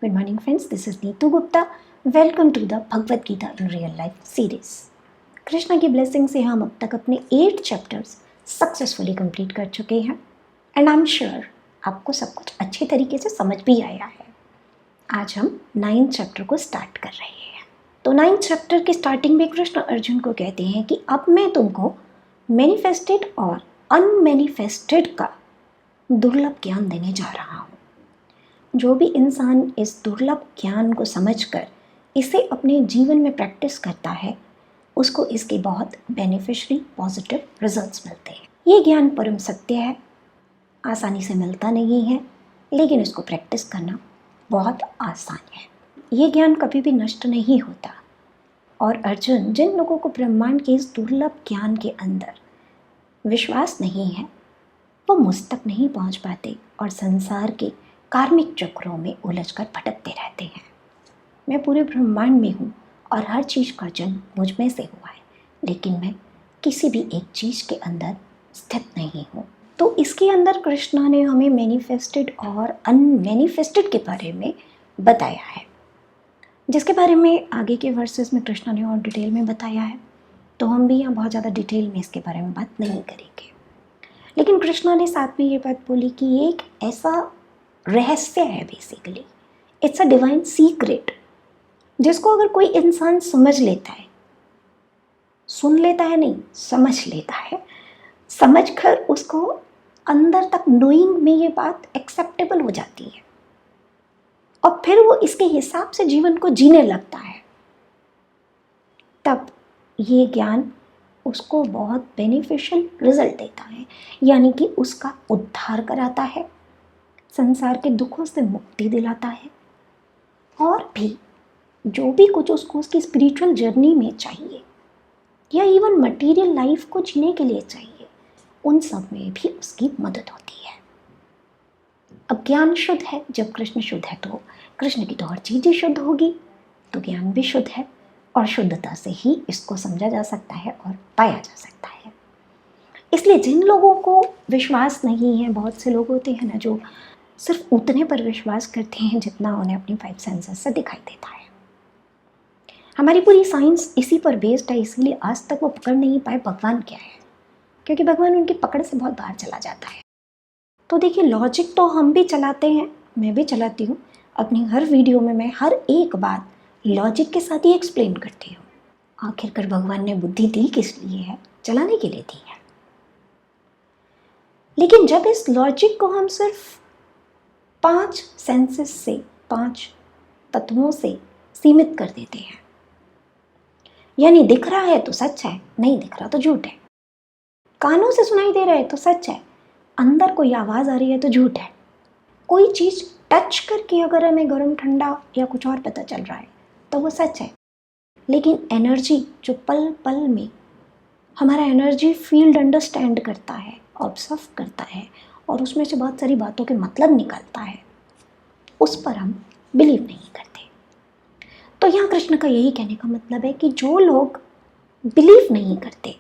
Good morning friends, this is Neetu Gupta. Welcome to the Bhagavad Gita in Real Life series. Krishna की blessing से हम अब तक अपने 8 चैप्टर्स सक्सेसफुली कंप्लीट कर चुके हैं एंड आई एम श्योर आपको सब कुछ अच्छे तरीके से समझ भी आया है। आज हम 9th चैप्टर को स्टार्ट कर रहे हैं। तो 9th चैप्टर के स्टार्टिंग में कृष्ण अर्जुन को कहते हैं कि अब मैं तुमको मैनिफेस्टेड और अनमैनिफेस्टेड का दुर्लभ ज्ञान देने जा रहा हूँ। जो भी इंसान इस दुर्लभ ज्ञान को समझकर इसे अपने जीवन में प्रैक्टिस करता है उसको इसके बहुत बेनिफिशियरी पॉजिटिव रिजल्ट्स मिलते हैं। ये ज्ञान परम सत्य है, आसानी से मिलता नहीं है, लेकिन इसको प्रैक्टिस करना बहुत आसान है। ये ज्ञान कभी भी नष्ट नहीं होता। और अर्जुन, जिन लोगों को ब्रह्मांड के इस दुर्लभ ज्ञान के अंदर विश्वास नहीं है वो मुझ तक नहीं पहुंच पाते और संसार के कार्मिक चक्रों में उलझकर भटकते रहते हैं। मैं पूरे ब्रह्मांड में हूँ और हर चीज़ का जन्म मुझ में से हुआ है, लेकिन मैं किसी भी एक चीज़ के अंदर स्थित नहीं हूँ। तो इसके अंदर कृष्णा ने हमें मैनिफेस्टेड और अनमैनिफेस्टेड के बारे में बताया है, जिसके बारे में आगे के वर्सेस में कृष्णा ने और डिटेल में बताया है। तो हम भी यहाँ बहुत ज़्यादा डिटेल में इसके बारे में बात नहीं करेंगे, लेकिन कृष्णा ने साथ में ये बात बोली कि ये एक ऐसा रहस्य है, basically it's a divine secret, जिसको अगर कोई इंसान समझ लेता है, सुन लेता है नहीं, समझ लेता है, समझकर उसको अंदर तक नोइंग में ये बात एक्सेप्टेबल हो जाती है और फिर वो इसके हिसाब से जीवन को जीने लगता है, तब ये ज्ञान उसको बहुत बेनिफिशियल रिजल्ट देता है, यानी कि उसका उद्धार कराता है, संसार के दुखों से मुक्ति दिलाता है और भी जो भी कुछ उसको उसकी स्पिरिचुअल जर्नी में चाहिए या इवन मटेरियल लाइफ को जीने के लिए चाहिए, उन सब में भी उसकी मदद होती है। अब ज्ञान शुद्ध है, जब कृष्ण शुद्ध है तो कृष्ण की तो हर चीज़ ही शुद्ध होगी, तो ज्ञान भी शुद्ध है और शुद्धता से ही इसको समझा जा सकता है और पाया जा सकता है। इसलिए जिन लोगों को विश्वास नहीं है, बहुत से लोग होते हैं ना जो सिर्फ उतने पर विश्वास करते हैं जितना उन्हें अपनी 5 सेंसेस से दिखाई देता है। हमारी पूरी साइंस इसी पर बेस्ड है, इसीलिए आज तक वो पकड़ नहीं पाए भगवान क्या है, क्योंकि भगवान उनकी पकड़ से बहुत बाहर चला जाता है। तो देखिए, लॉजिक तो हम भी चलाते हैं, मैं भी चलाती हूँ अपनी हर वीडियो में। मैं हर एक बात लॉजिक के साथ ही एक्सप्लेन करती हूँ। आखिरकार भगवान ने बुद्धि दी किस लिए है? चलाने के लिए दी है। लेकिन जब इस लॉजिक को हम सिर्फ 5 सेंसेस से, 5 तत्वों से सीमित कर देते हैं, यानी दिख रहा है तो सच है, नहीं दिख रहा तो झूठ है, कानों से सुनाई दे रहा है तो सच है, अंदर कोई आवाज़ आ रही है तो झूठ है, कोई चीज़ टच करके अगर हमें गर्म ठंडा या कुछ और पता चल रहा है तो वो सच है। लेकिन एनर्जी जो पल पल में हमारा एनर्जी फील्ड अंडरस्टैंड करता है, ऑब्जर्व करता है और उसमें से बहुत सारी बातों के मतलब निकलता है, उस पर हम बिलीव नहीं करते। तो यहाँ कृष्ण का यही कहने का मतलब है कि जो लोग बिलीव नहीं करते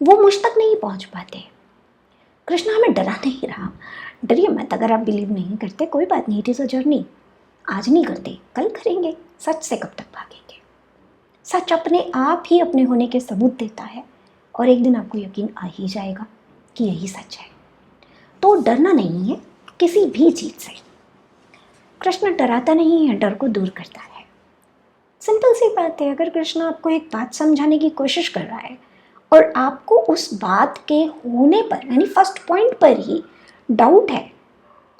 वो मुझ तक नहीं पहुँच पाते। कृष्ण हमें डरा नहीं रहा, डरिए मत अगर आप बिलीव नहीं करते, कोई बात नहीं, इट इज़ अ जर्नी। आज नहीं करते, कल करेंगे। सच से कब तक भागेंगे? सच अपने आप ही अपने होने के सबूत देता है और एक दिन आपको यकीन आ ही जाएगा कि यही सच है। तो डरना नहीं है किसी भी चीज़ से। कृष्ण डराता नहीं है, डर को दूर करता है। सिंपल सी बात है, अगर कृष्ण आपको एक बात समझाने की कोशिश कर रहा है और आपको उस बात के होने पर, यानी फर्स्ट पॉइंट पर ही डाउट है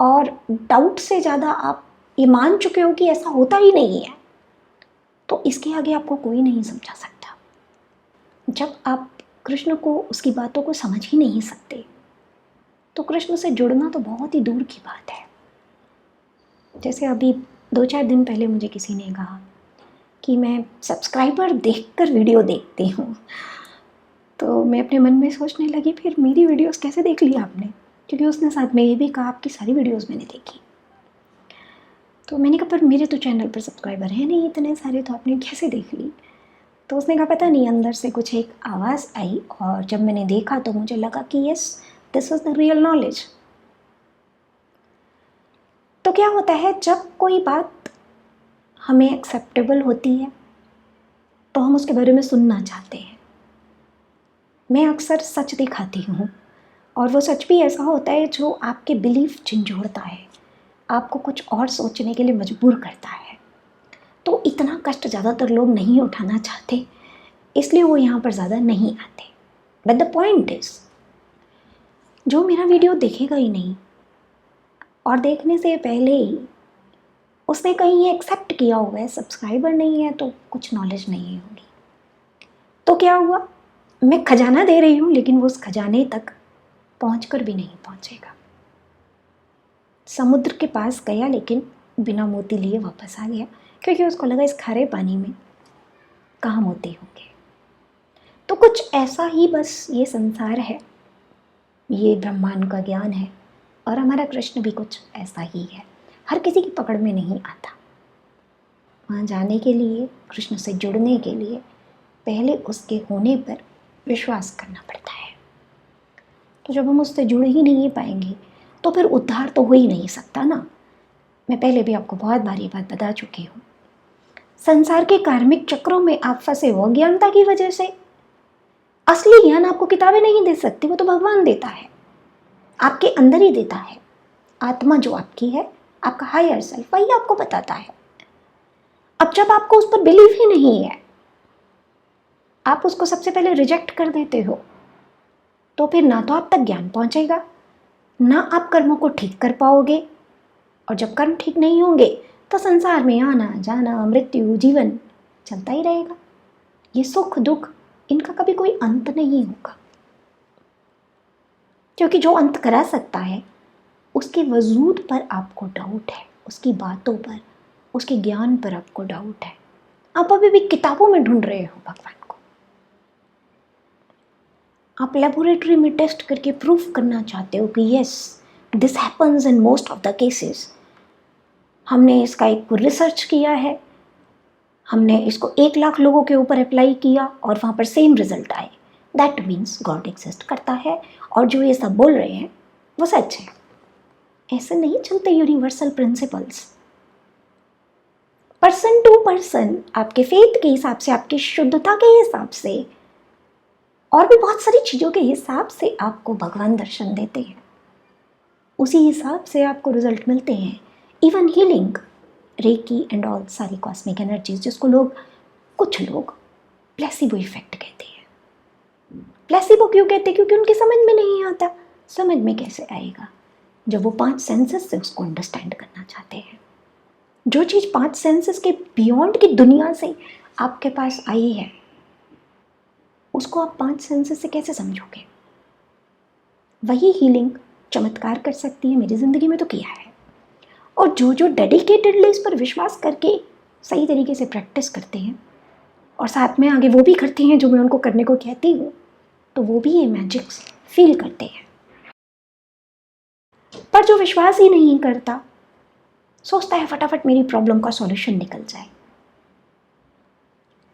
और डाउट से ज़्यादा आप ये मान चुके हो कि ऐसा होता ही नहीं है, तो इसके आगे आपको कोई नहीं समझा सकता। जब आप कृष्ण को, उसकी बातों को समझ ही नहीं सकते, तो कृष्ण से जुड़ना तो बहुत ही दूर की बात है। जैसे अभी 2-4 दिन पहले मुझे किसी ने कहा कि मैं सब्सक्राइबर देखकर वीडियो देखती हूँ, तो मैं अपने मन में सोचने लगी फिर मेरी वीडियोस कैसे देख ली आपने, क्योंकि उसने साथ में ये भी कहा आपकी सारी वीडियोस मैंने देखी। तो मैंने कहा पर मेरे तो चैनल पर सब्सक्राइबर हैं नहीं इतने सारे, तो आपने कैसे देख ली? तो उसने कहा पता नहीं, अंदर से कुछ एक आवाज़ आई और जब मैंने देखा तो मुझे लगा कि yes, this is the real knowledge. तो क्या होता है, जब कोई बात हमें एक्सेप्टेबल होती है तो हम उसके बारे में सुनना चाहते हैं। मैं अक्सर सच दिखाती हूँ और वो सच भी ऐसा होता है जो आपके बिलीफ झंझोड़ता है, आपको कुछ और सोचने के लिए मजबूर करता है। तो इतना कष्ट ज़्यादातर लोग नहीं उठाना चाहते, इसलिए वो यहाँ पर ज़्यादा नहीं आते। बट द पॉइंट इज, जो मेरा वीडियो देखेगा ही नहीं और देखने से पहले ही उसने कहीं ये एक्सेप्ट किया हुआ है, सब्सक्राइबर नहीं है तो कुछ नॉलेज नहीं होगी, तो क्या हुआ, मैं खजाना दे रही हूँ लेकिन वो उस खजाने तक पहुँचकर भी नहीं पहुँचेगा। समुद्र के पास गया लेकिन बिना मोती लिए वापस आ गया, क्योंकि उसको लगा इस खारे पानी में कहाँ मोती होंगे। तो कुछ ऐसा ही बस ये संसार है, ये ब्रह्मांड का ज्ञान है, और हमारा कृष्ण भी कुछ ऐसा ही है। हर किसी की पकड़ में नहीं आता। वहाँ जाने के लिए, कृष्ण से जुड़ने के लिए पहले उसके होने पर विश्वास करना पड़ता है। तो जब हम उससे जुड़ ही नहीं पाएंगे तो फिर उद्धार तो हो ही नहीं सकता ना। मैं पहले भी आपको बहुत बार ये बात बता चुकी हूँ। संसार के कार्मिक चक्रों में आप फंसे हो अज्ञानता की वजह से। असली ज्ञान आपको किताबें नहीं दे सकती, वो तो भगवान देता है, आपके अंदर ही देता है। आत्मा जो आपकी है, आपका हायर सेल्फ, वही आपको बताता है। अब जब आपको उस पर बिलीव ही नहीं है, आप उसको सबसे पहले रिजेक्ट कर देते हो, तो फिर ना तो आप तक ज्ञान पहुंचेगा, ना आप कर्मों को ठीक कर पाओगे। और जब कर्म ठीक नहीं होंगे तो संसार में आना जाना, मृत्यु, जीवन चलता ही रहेगा। ये सुख दुख, इनका कभी कोई अंत नहीं होगा, क्योंकि जो अंत करा सकता है उसके वजूद पर आपको डाउट है, उसकी बातों पर, उसके ज्ञान पर आपको डाउट है। आप अभी भी किताबों में ढूंढ रहे हो भगवान को। आप लेबोरेटरी में टेस्ट करके प्रूफ करना चाहते हो कि yes, this happens in most of the cases. हमने इसका एक रिसर्च किया है, हमने इसको 1 लाख लोगों के ऊपर अप्लाई किया और वहाँ पर सेम रिजल्ट आए। दैट मीन्स गॉड एग्जिस्ट करता है, और जो ये सब बोल रहे हैं वो सच है। ऐसे नहीं चलते universal principles. Person to person, आपके फेथ के हिसाब से, आपकी शुद्धता के हिसाब से, और भी बहुत सारी चीज़ों के हिसाब से आपको भगवान दर्शन देते हैं। उसी हिसाब से आपको रिजल्ट मिलते हैं। Even healing, recce and all, सारी कॉस्मिक एनर्जीज, जिसको कुछ लोग प्लेसिबो इफेक्ट कहते हैं। प्लेसिबो क्यों कहते हैं? क्योंकि उनकी समझ में नहीं आता। समझ में कैसे आएगा जब वो 5 सेंसेस से उसको अंडरस्टैंड करना चाहते हैं। जो चीज़ 5 सेंसेस के बियॉन्ड की दुनिया से आपके पास आई है, उसको आप 5 सेंसेस से कैसे समझोगे? वही हीलिंग चमत्कार कर सकती है, मेरी ज़िंदगी में तो किया है। और जो डेडिकेटेडली इस पर विश्वास करके सही तरीके से प्रैक्टिस करते हैं और साथ में आगे वो भी करते हैं जो मैं उनको करने को कहती हूँ, तो वो भी ये मैजिक्स फील करते हैं। पर जो विश्वास ही नहीं करता, सोचता है फटाफट मेरी प्रॉब्लम का सॉल्यूशन निकल जाए,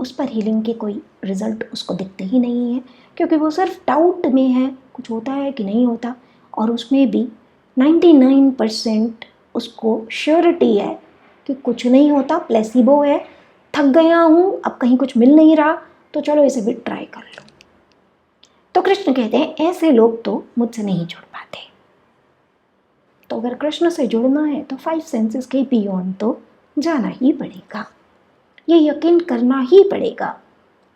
उस पर हीलिंग के कोई रिजल्ट उसको दिखते ही नहीं है, क्योंकि वो सिर्फ डाउट में है कुछ होता है कि नहीं होता। और उसमें भी 99% उसको श्योरिटी है कि कुछ नहीं होता, प्लेसिबो है, थक गया हूँ, अब कहीं कुछ मिल नहीं रहा, तो चलो इसे भी ट्राई कर लो। तो कृष्ण कहते हैं ऐसे लोग तो मुझसे नहीं जुड़ पाते। तो अगर कृष्ण से जुड़ना है तो 5 सेंसेस के बियॉन्ड तो जाना ही पड़ेगा। ये यकीन करना ही पड़ेगा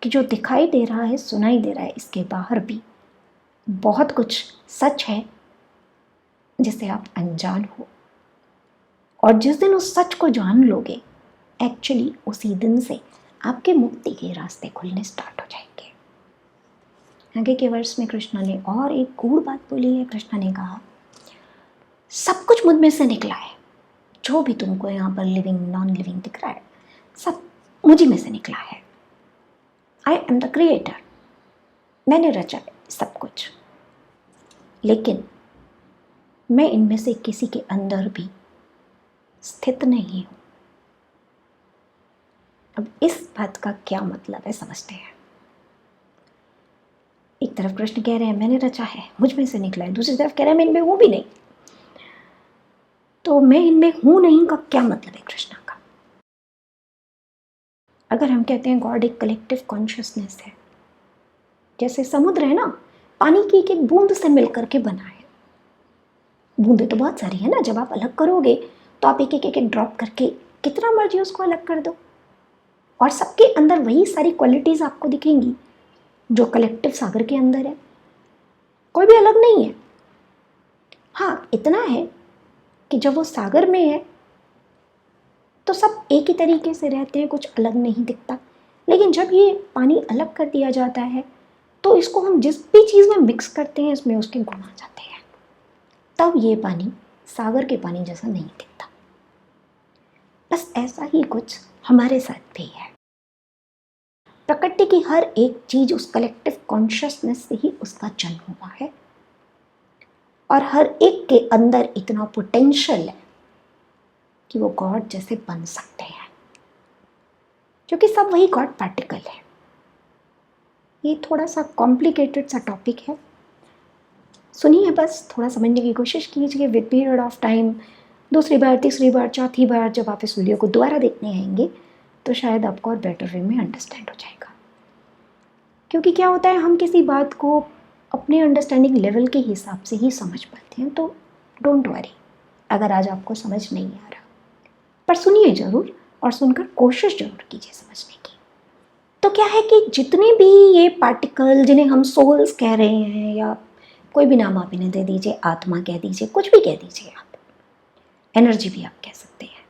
कि जो दिखाई दे रहा है, सुनाई दे रहा है, इसके बाहर भी बहुत कुछ सच है जिससे आप अनजान हो। और जिस दिन उस सच को जान लोगे, एक्चुअली उसी दिन से आपके मुक्ति के रास्ते खुलने स्टार्ट हो जाएंगे। आगे के वर्ष में कृष्ण ने और एक गूढ़ बात बोली है। कृष्ण ने कहा, सब कुछ मुझ में से निकला है, जो भी तुमको यहाँ पर लिविंग नॉन लिविंग दिख रहा है, सब मुझी में से निकला है। आई एम द क्रिएटर, मैंने रचा है सब कुछ, लेकिन मैं इनमें से किसी के अंदर भी स्थित नहीं हूं। अब इस बात का क्या मतलब है समझते हैं। एक तरफ कृष्ण कह रहे हैं मैंने रचा है, मुझ में से निकला है, दूसरी तरफ कह रहे हैं मैं इनमें वो भी नहीं। तो मैं इनमें हूँ नहीं का क्या मतलब है कृष्णा का? अगर हम कहते हैं गॉड एक कलेक्टिव कॉन्शियसनेस है, जैसे समुद्र है ना, पानी की एक एक बूंद से मिलकर के बना है। बूंदें तो बहुत सारी है ना, जब आप अलग करोगे तो आप एक एक एक एक ड्रॉप करके कितना मर्जी उसको अलग कर दो, और सबके अंदर वही सारी क्वालिटीज आपको दिखेंगी जो कलेक्टिव सागर के अंदर है। कोई भी अलग नहीं है। हाँ, इतना है कि जब वो सागर में है तो सब एक ही तरीके से रहते हैं, कुछ अलग नहीं दिखता। लेकिन जब ये पानी अलग कर दिया जाता है तो इसको हम जिस भी चीज़ में मिक्स करते हैं इसमें उसके गुण आ जाते हैं, तब ये पानी सागर के पानी जैसा नहीं दिखता। बस ऐसा ही कुछ हमारे साथ भी है। प्रकृति की हर एक चीज उस कलेक्टिव कॉन्शियसनेस से ही उसका जन्म हुआ है, और हर एक के अंदर इतना पोटेंशियल है कि वो गॉड जैसे बन सकते हैं, क्योंकि सब वही गॉड पार्टिकल है। ये थोड़ा सा कॉम्प्लिकेटेड सा टॉपिक है, सुनिए, बस थोड़ा समझने की कोशिश कीजिए विद पीरियड ऑफ टाइम। दूसरी बार, तीसरी बार, चौथी बार जब आप इस वीडियो को दोबारा देखने आएंगे तो शायद आपको और बेटर वे में अंडरस्टैंड हो जाएगा। क्योंकि क्या होता है, हम किसी बात को अपने अंडरस्टैंडिंग लेवल के हिसाब से ही समझ पाते हैं, तो डोंट वरी अगर आज आपको समझ नहीं आ रहा, पर सुनिए ज़रूर और सुनकर कोशिश ज़रूर कीजिए समझने की। तो क्या है कि जितने भी ये पार्टिकल जिन्हें हम सोल्स कह रहे हैं, या कोई भी नाम आप इन्हें दे दीजिए, आत्मा कह दीजिए, कुछ भी कह दीजिए, आप एनर्जी भी आप कह सकते हैं।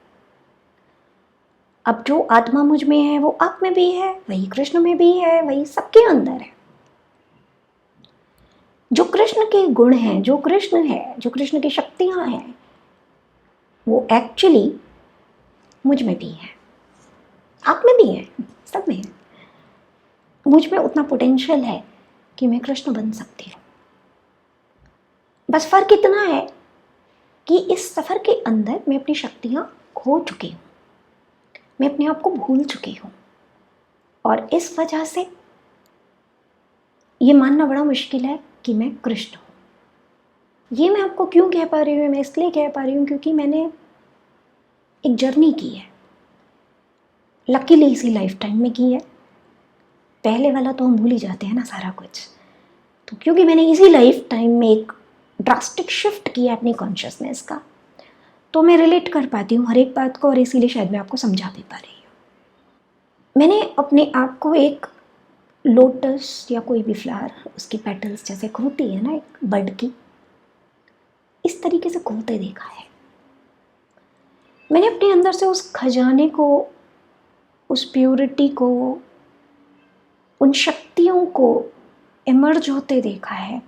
अब जो आत्मा मुझ में है वो आप में भी है, वही कृष्ण में भी है, वही सबके अंदर है। जो कृष्ण के गुण हैं, जो कृष्ण है, जो कृष्ण की शक्तियां हैं, वो एक्चुअली मुझ में भी है, आप में भी है, सब में है। मुझ में उतना पोटेंशियल है कि मैं कृष्ण बन सकती हूँ। बस फर्क इतना है कि इस सफर के अंदर मैं अपनी शक्तियां खो चुकी हूँ, मैं अपने आप को भूल चुकी हूँ, और इस वजह से ये मानना बड़ा मुश्किल है कि मैं कृष्ण हूँ। ये मैं आपको क्यों कह पा रही हूँ, मैं इसलिए कह पा रही हूँ क्योंकि मैंने एक जर्नी की है, लकीली इसी लाइफ टाइम में की है। पहले वाला तो हम भूल ही जाते हैं ना सारा कुछ, तो क्योंकि मैंने इसी लाइफ टाइम में एक ड्रास्टिक शिफ्ट किया अपनी कॉन्शियसनेस का, तो मैं रिलेट कर पाती हूँ हर एक बात को, और इसीलिए शायद मैं आपको समझा भी पा रही हूँ। मैंने अपने आप को एक लोटस या कोई भी फ्लावर, उसकी पेटल्स जैसे खुलती है ना एक बर्ड की, इस तरीके से खुलते देखा है। मैंने अपने अंदर से उस खजाने को, उस प्योरिटी को, उन शक्तियों को इमर्ज होते देखा है,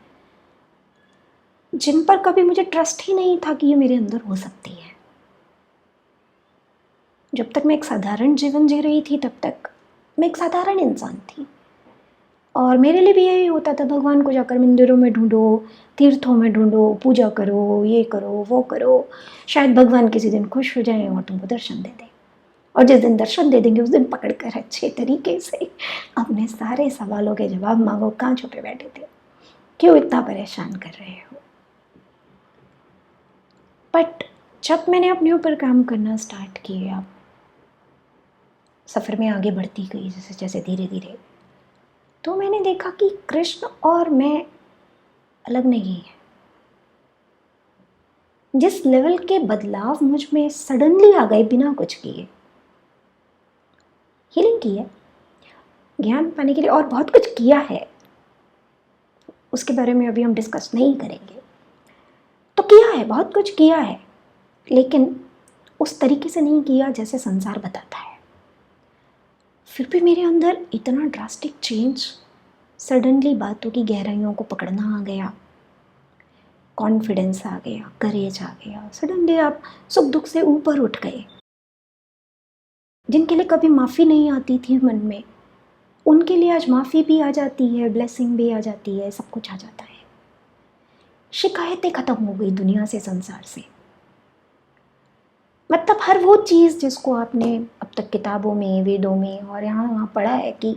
जिन पर कभी मुझे ट्रस्ट ही नहीं था कि ये मेरे अंदर हो सकती है। जब तक मैं एक साधारण जीवन जी रही थी तब तक मैं एक साधारण इंसान थी, और मेरे लिए भी यही होता था, भगवान को जाकर मंदिरों में ढूंढो, तीर्थों में ढूंढो, पूजा करो, ये करो, वो करो, शायद भगवान किसी दिन खुश हो जाएं और तुमको दर्शन दे दें। और जिस दिन दर्शन दे देंगे उस दिन पकड़कर अच्छे तरीके से अपने सारे सवालों के जवाब मांगो, कहाँ छुपे बैठे थे, क्यों इतना परेशान कर रहे हो। बट जब मैंने अपने ऊपर काम करना स्टार्ट किया, सफ़र में आगे बढ़ती गई जैसे जैसे धीरे धीरे, तो मैंने देखा कि कृष्ण और मैं अलग नहीं है। जिस लेवल के बदलाव मुझ में सडनली आ गए बिना कुछ किए, हीलिंग की है, ज्ञान पाने के लिए और बहुत कुछ किया है, उसके बारे में अभी हम डिस्कस नहीं करेंगे। तो किया है, बहुत कुछ किया है, लेकिन उस तरीके से नहीं किया जैसे संसार बताता है। फिर भी मेरे अंदर इतना ड्रास्टिक चेंज, सडनली बातों की गहराइयों को पकड़ना आ गया, कॉन्फिडेंस आ गया, करेज आ गया, सडनली आप सुख दुख से ऊपर उठ गए। जिनके लिए कभी माफ़ी नहीं आती थी मन में, उनके लिए आज माफ़ी भी आ जाती है, ब्लेसिंग भी आ जाती है, सब कुछ आ जाता है। शिकायतें ख़त्म हो गई दुनिया से, संसार से। मतलब हर वो चीज़ जिसको आपने अब तक किताबों में, वेदों में और यहाँ वहाँ पढ़ा है कि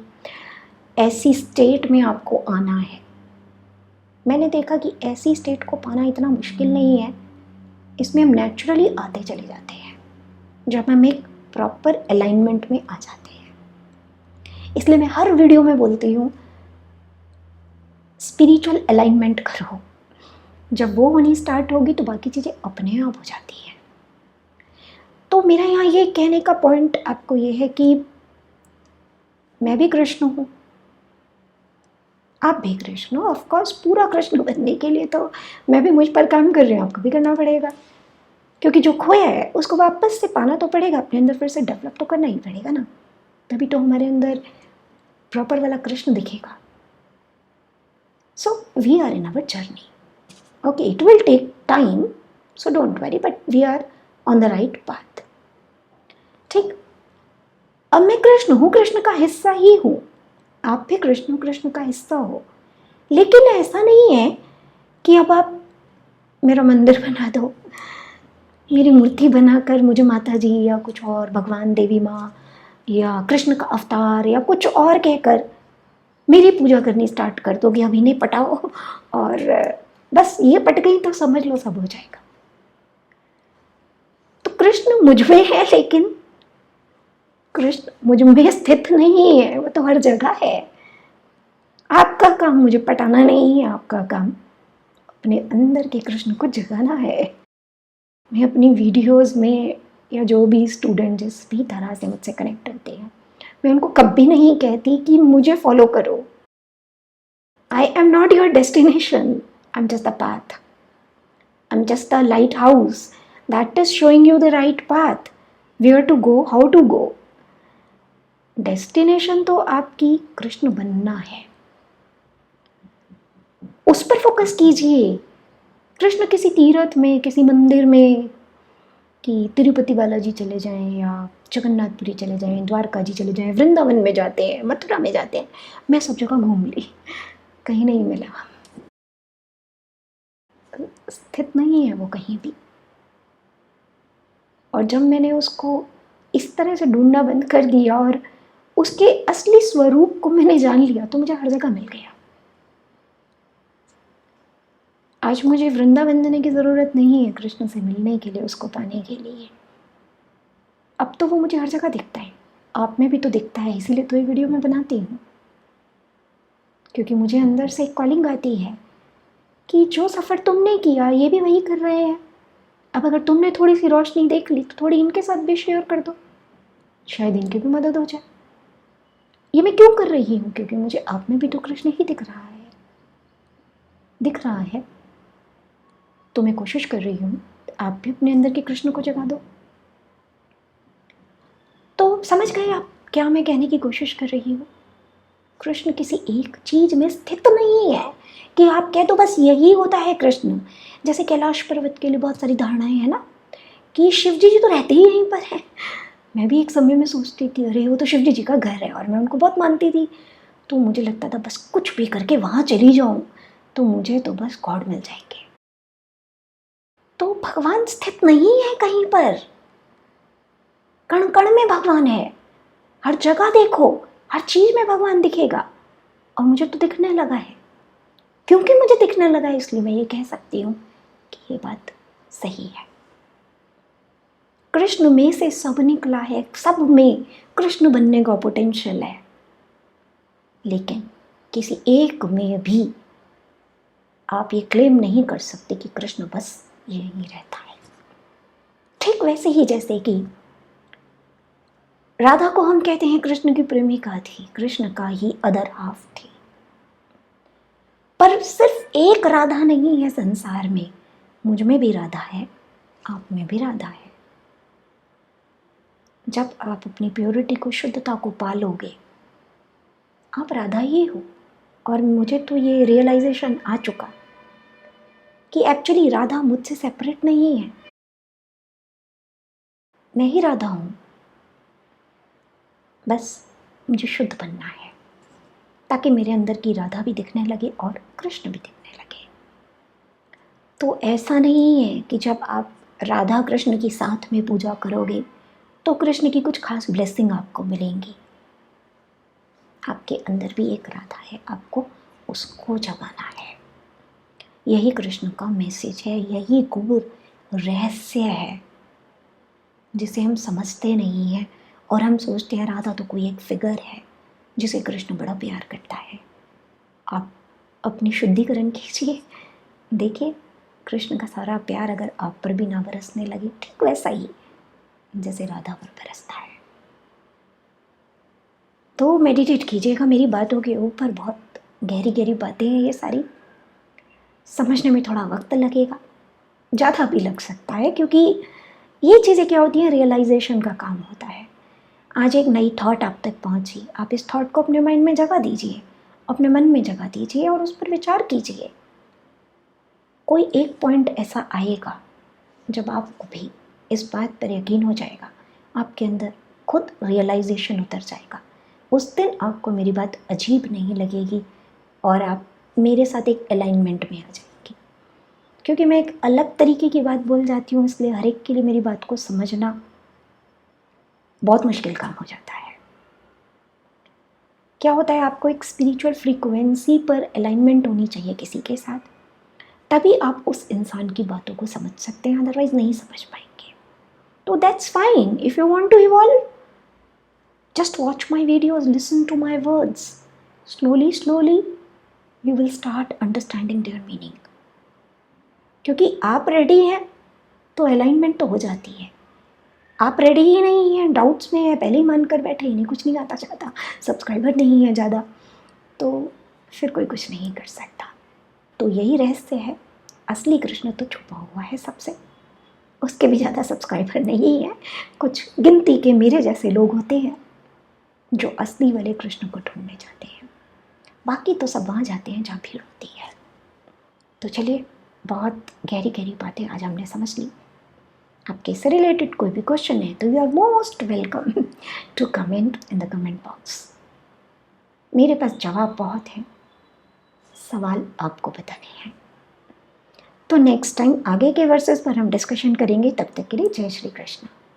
ऐसी स्टेट में आपको आना है, मैंने देखा कि ऐसी स्टेट को पाना इतना मुश्किल नहीं है इसमें हम नेचुरली आते चले जाते हैं जब हम एक प्रॉपर अलाइनमेंट में आ जाते हैं। इसलिए मैं हर वीडियो में बोलती हूँ स्पिरिचुअल अलाइनमेंट करो। जब वो होनी स्टार्ट होगी तो बाकी चीज़ें अपने आप हो जाती हैं। तो मेरा यहाँ ये कहने का पॉइंट आपको ये है कि मैं भी कृष्ण हूँ, आप भी कृष्ण हो। ऑफकोर्स पूरा कृष्ण बनने के लिए तो मैं भी मुझ पर काम कर रही हूँ, आपको भी करना पड़ेगा, क्योंकि जो खोया है उसको वापस से पाना तो पड़ेगा, अपने अंदर फिर से डेवलप तो करना ही पड़ेगा ना, तभी तो हमारे अंदर प्रॉपर वाला कृष्ण दिखेगा। So we are in our journey. Okay, it will take time, so don't worry, but we are on the right path. ठीक, अब मैं कृष्ण हूँ, कृष्ण का हिस्सा ही हूँ, आप भी कृष्ण का हिस्सा हो। लेकिन ऐसा नहीं है कि अब आप मेरा मंदिर बना दो, मेरी मूर्ति बनाकर मुझे माता जी या कुछ और भगवान देवी माँ या कृष्ण का अवतार या कुछ और कहकर मेरी पूजा करनी स्टार्ट कर दोगे। अब इन्हें पटाओ और बस ये पट गई तो समझ लो सब हो जाएगा। तो कृष्ण मुझ में है, लेकिन कृष्ण मुझ में स्थित नहीं है, वो तो हर जगह है। आपका काम मुझे पटाना नहीं है, आपका काम अपने अंदर के कृष्ण को जगाना है। मैं अपनी वीडियोस में या जो भी स्टूडेंट जिस भी तरह से मुझसे कनेक्ट होते हैं, मैं उनको कभी नहीं कहती कि मुझे फॉलो करो। I am not your destination, I am just the path, I am just the lighthouse that is showing you the right path, where to go, how to go. Destination तो आपकी कृष्ण बनना है, उस पर focus कीजिए। कृष्ण किसी तीर्थ में, किसी मंदिर में, कि तिरुपति बालाजी चले जाएं या जगन्नाथपुरी चले जाएं, द्वारका जी चले जाएं, वृंदावन में जाते हैं, मथुरा में जाते हैं, मैं सब जगह घूम ली, कहीं नहीं मिला, स्थित नहीं है वो कहीं भी। और जब मैंने उसको इस तरह से ढूंढना बंद कर दिया और उसके असली स्वरूप को मैंने जान लिया, तो मुझे हर जगह मिल गया। आज मुझे वृंदावन जाने की ज़रूरत नहीं है कृष्ण से मिलने के लिए, उसको पाने के लिए। अब तो वो मुझे हर जगह दिखता है, आप में भी तो दिखता है, इसीलिए तो ये वीडियो मैं बनाती हूँ, क्योंकि मुझे अंदर से एक कॉलिंग आती है कि जो सफ़र तुमने किया ये भी वही कर रहे हैं। अब अगर तुमने थोड़ी सी रोशनी देख ली तो थोड़ी इनके साथ भी शेयर कर दो, शायद इनकी भी मदद हो जाए। ये मैं क्यों कर रही हूँ? क्योंकि मुझे आप में भी तो कृष्ण ही दिख रहा है, तो मैं कोशिश कर रही हूँ आप भी अपने अंदर के कृष्ण को जगा दो। तो समझ गए आप क्या मैं कहने की कोशिश कर रही हूँ? कृष्ण किसी एक चीज में स्थित नहीं है कि आप कह दो बस यही होता है कृष्ण। जैसे कैलाश पर्वत के लिए बहुत सारी धारणाएं हैं ना, कि शिव जी तो रहते ही यहीं पर हैं। मैं भी एक समय में सोचती थी अरे वो तो शिव जी का घर है, और मैं उनको बहुत मानती थी। तो मुझे लगता था बस कुछ भी करके वहाँ चली जाऊँ तो मुझे तो बस गॉड मिल जाएंगे। तो भगवान स्थित नहीं है कहीं पर, कण कण में भगवान है, हर जगह देखो, हर चीज में भगवान दिखेगा। और मुझे तो दिखने लगा है, क्योंकि मुझे दिखने लगा है इसलिए मैं ये कह सकती हूँ कि ये बात सही है। कृष्ण में से सब निकला है, सब में कृष्ण बनने का पोटेंशियल है, लेकिन किसी एक में भी आप ये क्लेम नहीं कर सकते कि कृष्ण बस यही रहता है। ठीक वैसे ही जैसे कि राधा को हम कहते हैं कृष्ण की प्रेमिका थी, कृष्ण का ही अदर हाफ थी। पर सिर्फ एक राधा नहीं है संसार में, मुझ में भी राधा है, आप में भी राधा है। जब आप अपनी प्योरिटी को, शुद्धता को पालोगे, आप राधा ही हो। और मुझे तो ये रियलाइजेशन आ चुका कि एक्चुअली राधा मुझसे सेपरेट नहीं है, मैं ही राधा हूं, बस मुझे शुद्ध बनना है ताकि मेरे अंदर की राधा भी दिखने लगे और कृष्ण भी दिखने लगे। तो ऐसा नहीं है कि जब आप राधा कृष्ण की साथ में पूजा करोगे तो कृष्ण की कुछ खास ब्लेसिंग आपको मिलेंगी। आपके अंदर भी एक राधा है, आपको उसको जगाना है। यही कृष्ण का मैसेज है, यही कोर रहस्य है जिसे हम समझते नहीं हैं, और हम सोचते हैं राधा तो कोई एक फिगर है जिसे कृष्ण बड़ा प्यार करता है। आप अपनी शुद्धिकरण कीजिए, देखिए कृष्ण का सारा प्यार अगर आप पर भी ना बरसने लगे, ठीक वैसा ही जैसे राधा पर बरसता है। तो मेडिटेट कीजिएगा मेरी बातों के ऊपर। बहुत गहरी गहरी बातें हैं ये सारी, समझने में थोड़ा वक्त लगेगा, ज़्यादा भी लग सकता है, क्योंकि ये चीज़ें क्या होती हैं, रियलाइजेशन का काम होता है। आज एक नई थॉट आप तक पहुंची, आप इस थॉट को अपने माइंड में जगह दीजिए, अपने मन में जगह दीजिए और उस पर विचार कीजिए। कोई एक पॉइंट ऐसा आएगा जब आपको भी इस बात पर यकीन हो जाएगा, आपके अंदर खुद रियलाइजेशन उतर जाएगा। उस दिन आपको मेरी बात अजीब नहीं लगेगी और आप मेरे साथ एक अलाइनमेंट में आ जाएंगे, क्योंकि मैं एक अलग तरीके की बात बोल जाती हूँ, इसलिए हर एक के लिए मेरी बात को समझना बहुत मुश्किल काम हो जाता है। क्या होता है, आपको एक स्पिरिचुअल फ्रीक्वेंसी पर अलाइनमेंट होनी चाहिए किसी के साथ, तभी आप उस इंसान की बातों को समझ सकते हैं, अदरवाइज नहीं समझ पाएंगे। तो that's fine, if you want to evolve, just watch my videos, listen to my words. Slowly you will start understanding their meaning. क्योंकि आप रेडी हैं तो अलाइनमेंट तो हो जाती है। आप रेडी ही नहीं हैं, डाउट्स में है, पहले ही मान कर बैठे, इन्हें कुछ नहीं आता चाहता, सब्सक्राइबर नहीं है ज़्यादा, तो फिर कोई कुछ नहीं कर सकता। तो यही रहस्य है, असली कृष्ण तो छुपा हुआ है सबसे, उसके भी ज़्यादा सब्सक्राइबर नहीं है। कुछ गिनती के मेरे जैसे लोग होते हैं जो असली वाले कृष्ण को ढूंढने जाते हैं, बाकी तो सब वहाँ जाते हैं जहाँ भीड़ होती है। तो चलिए, बहुत गहरी गहरी बातें आज हमने समझ ली। आपके इससे रिलेटेड कोई भी क्वेश्चन है तो you are most welcome to comment in the comment box. मेरे पास जवाब बहुत है, सवाल आपको बताने हैं। तो नेक्स्ट टाइम आगे के वर्सेस पर हम डिस्कशन करेंगे। तब तक के लिए जय श्री कृष्ण।